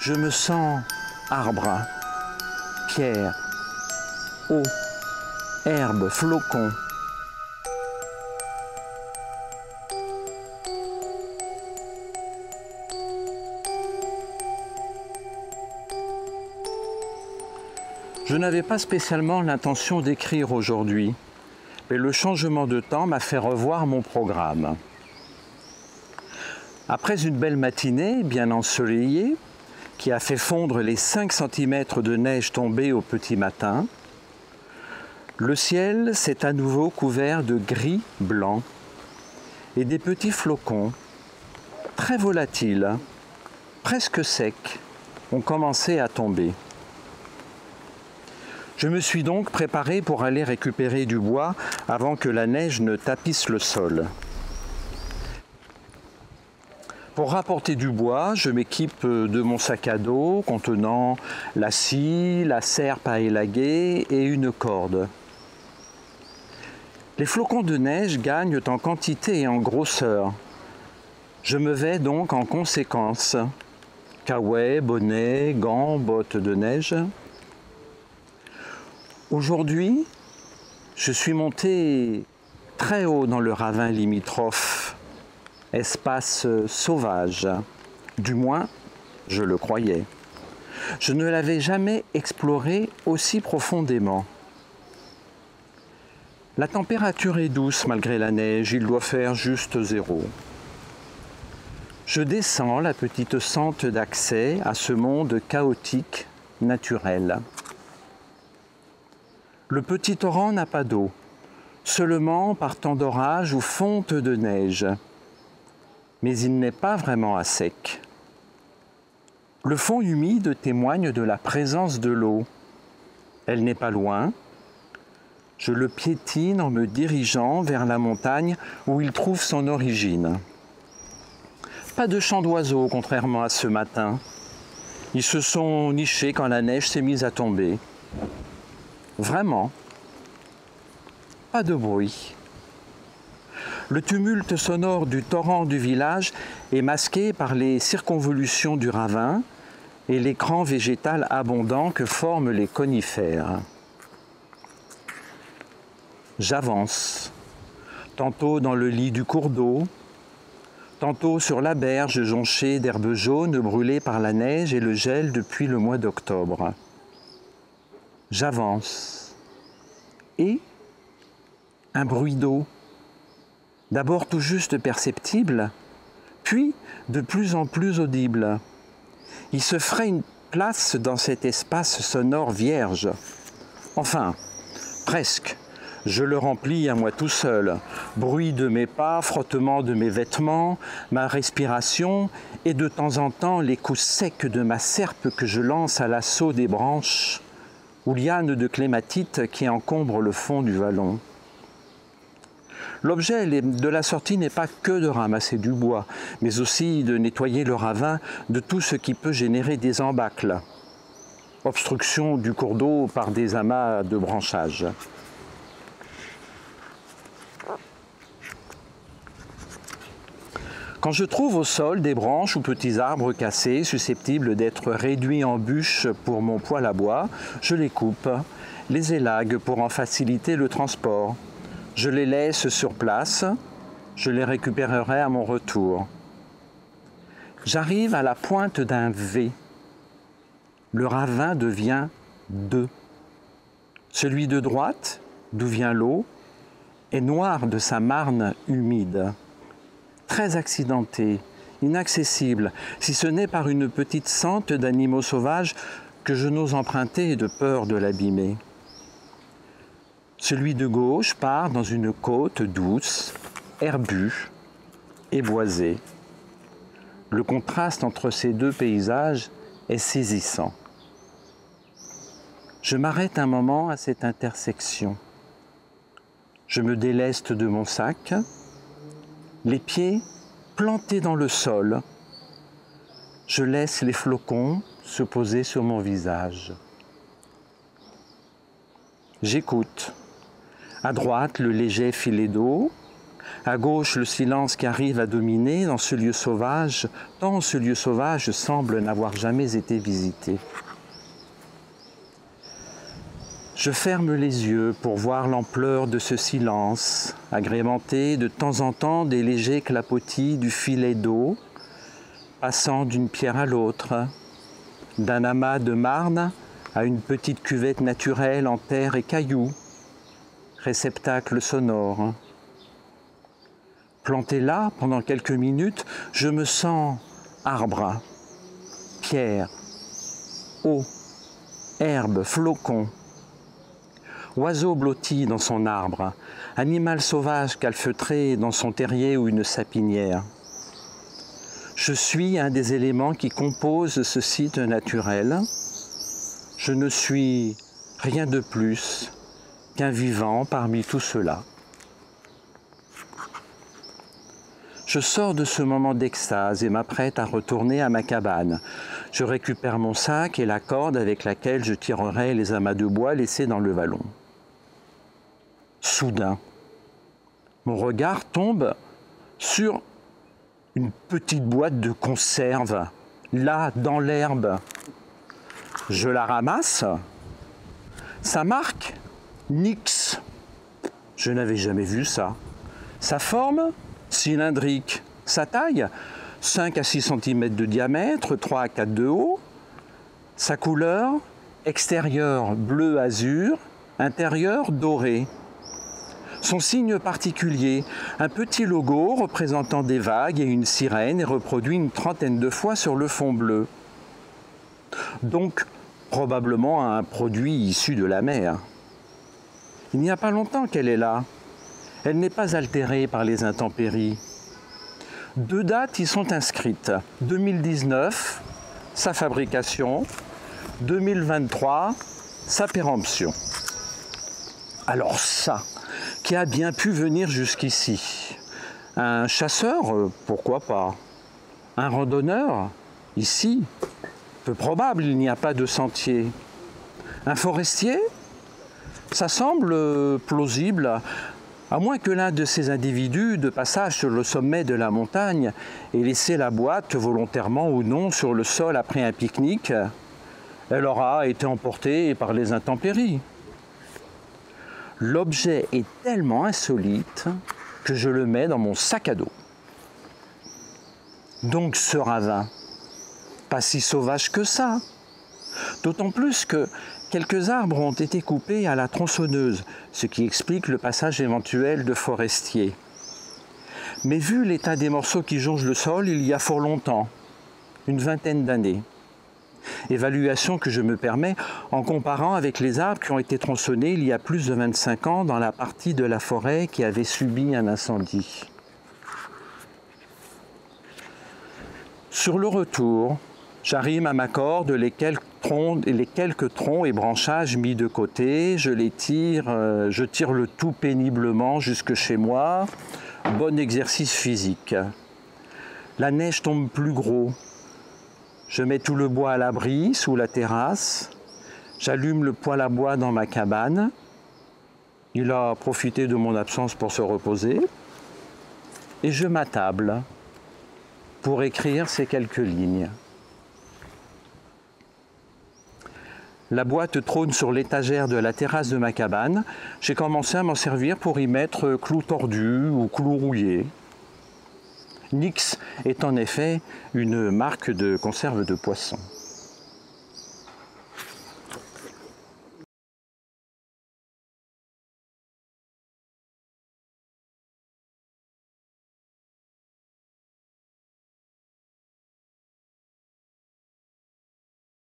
Je me sens arbre, pierre, eau, herbe, flocon. Je n'avais pas spécialement l'intention d'écrire aujourd'hui, mais le changement de temps m'a fait revoir mon programme. Après une belle matinée bien ensoleillée, qui a fait fondre les 5 cm de neige tombée au petit matin, le ciel s'est à nouveau couvert de gris blanc et des petits flocons, très volatiles, presque secs, ont commencé à tomber. Je me suis donc préparé pour aller récupérer du bois avant que la neige ne tapisse le sol. Pour rapporter du bois, je m'équipe de mon sac à dos contenant la scie, la serpe à élaguer et une corde. Les flocons de neige gagnent en quantité et en grosseur. Je me vais donc en conséquence. Caouet, bonnet, gants, bottes de neige. Aujourd'hui, je suis monté très haut dans le ravin limitrophe. Espace sauvage, du moins je le croyais. Je ne l'avais jamais exploré aussi profondément. La température est douce malgré la neige, il doit faire juste 0. Je descends la petite sente d'accès à ce monde chaotique, naturel. Le petit torrent n'a pas d'eau, seulement par temps d'orage ou fonte de neige. Mais il n'est pas vraiment à sec. Le fond humide témoigne de la présence de l'eau. Elle n'est pas loin. Je le piétine en me dirigeant vers la montagne où il trouve son origine. Pas de chant d'oiseaux, contrairement à ce matin. Ils se sont nichés quand la neige s'est mise à tomber. Vraiment, pas de bruit. Le tumulte sonore du torrent du village est masqué par les circonvolutions du ravin et l'écran végétal abondant que forment les conifères. J'avance, tantôt dans le lit du cours d'eau, tantôt sur la berge jonchée d'herbes jaunes brûlées par la neige et le gel depuis le mois d'octobre. J'avance et un bruit d'eau. D'abord tout juste perceptible, puis de plus en plus audible. Il se ferait une place dans cet espace sonore vierge. Enfin, presque. Je le remplis à moi tout seul. Bruit de mes pas, frottement de mes vêtements, ma respiration et de temps en temps les coups secs de ma serpe que je lance à l'assaut des branches ou lianes de clématite qui encombrent le fond du vallon. L'objet de la sortie n'est pas que de ramasser du bois, mais aussi de nettoyer le ravin de tout ce qui peut générer des embâcles. Obstruction du cours d'eau par des amas de branchage. Quand je trouve au sol des branches ou petits arbres cassés, susceptibles d'être réduits en bûches pour mon poêle à bois, je les coupe, les élague pour en faciliter le transport. Je les laisse sur place, je les récupérerai à mon retour. J'arrive à la pointe d'un V. Le ravin devient 2. Celui de droite, d'où vient l'eau, est noir de sa marne humide. Très accidenté, inaccessible, si ce n'est par une petite sente d'animaux sauvages que je n'ose emprunter de peur de l'abîmer. Celui de gauche part dans une côte douce, herbue et boisée. Le contraste entre ces deux paysages est saisissant. Je m'arrête un moment à cette intersection. Je me déleste de mon sac, les pieds plantés dans le sol. Je laisse les flocons se poser sur mon visage. J'écoute. À droite, le léger filet d'eau. À gauche, le silence qui arrive à dominer dans ce lieu sauvage, tant ce lieu sauvage semble n'avoir jamais été visité. Je ferme les yeux pour voir l'ampleur de ce silence, agrémenté de temps en temps des légers clapotis du filet d'eau, passant d'une pierre à l'autre, d'un amas de marne à une petite cuvette naturelle en terre et cailloux, réceptacle sonore. Planté là, pendant quelques minutes, je me sens arbre, pierre, eau, herbe, flocon. Oiseau blotti dans son arbre, animal sauvage calfeutré dans son terrier ou une sapinière. Je suis un des éléments qui composent ce site naturel. Je ne suis rien de plus qu'un vivant parmi tout cela. Je sors de ce moment d'extase et m'apprête à retourner à ma cabane. Je récupère mon sac et la corde avec laquelle je tirerai les amas de bois laissés dans le vallon. Soudain, mon regard tombe sur une petite boîte de conserve, là, dans l'herbe. Je la ramasse. Sa marque, Nix. Je n'avais jamais vu ça. Sa forme, cylindrique. Sa taille, 5 à 6 cm de diamètre, 3 à 4 de haut. Sa couleur, extérieur bleu azur, intérieur doré. Son signe particulier, un petit logo représentant des vagues et une sirène est reproduit une trentaine de fois sur le fond bleu. Donc, probablement un produit issu de la mer. Il n'y a pas longtemps qu'elle est là. Elle n'est pas altérée par les intempéries. 2 dates y sont inscrites. 2019, sa fabrication. 2023, sa péremption. Alors ça, qui a bien pu venir jusqu'ici? Un chasseur, pourquoi pas? Un randonneur? Ici, peu probable, il n'y a pas de sentier. Un forestier? Ça semble plausible, à moins que l'un de ces individus, de passage sur le sommet de la montagne, ait laissé la boîte, volontairement ou non, sur le sol après un pique-nique. Elle aura été emportée par les intempéries. L'objet est tellement insolite que je le mets dans mon sac à dos. Donc ce ravin, pas si sauvage que ça. D'autant plus que quelques arbres ont été coupés à la tronçonneuse, ce qui explique le passage éventuel de forestiers. Mais vu l'état des morceaux qui jonchent le sol, il y a fort longtemps, une vingtaine d'années. Évaluation que je me permets en comparant avec les arbres qui ont été tronçonnés il y a plus de 25 ans dans la partie de la forêt qui avait subi un incendie. Sur le retour, j'arrime à ma corde les quelques troncs et branchages mis de côté, je tire le tout péniblement jusque chez moi. Bon exercice physique. La neige tombe plus gros. Je mets tout le bois à l'abri, sous la terrasse. J'allume le poêle à bois dans ma cabane. Il a profité de mon absence pour se reposer. Et je m'attable pour écrire ces quelques lignes. La boîte trône sur l'étagère de la terrasse de ma cabane. J'ai commencé à m'en servir pour y mettre clous tordus ou clous rouillés. Nix est en effet une marque de conserve de poisson.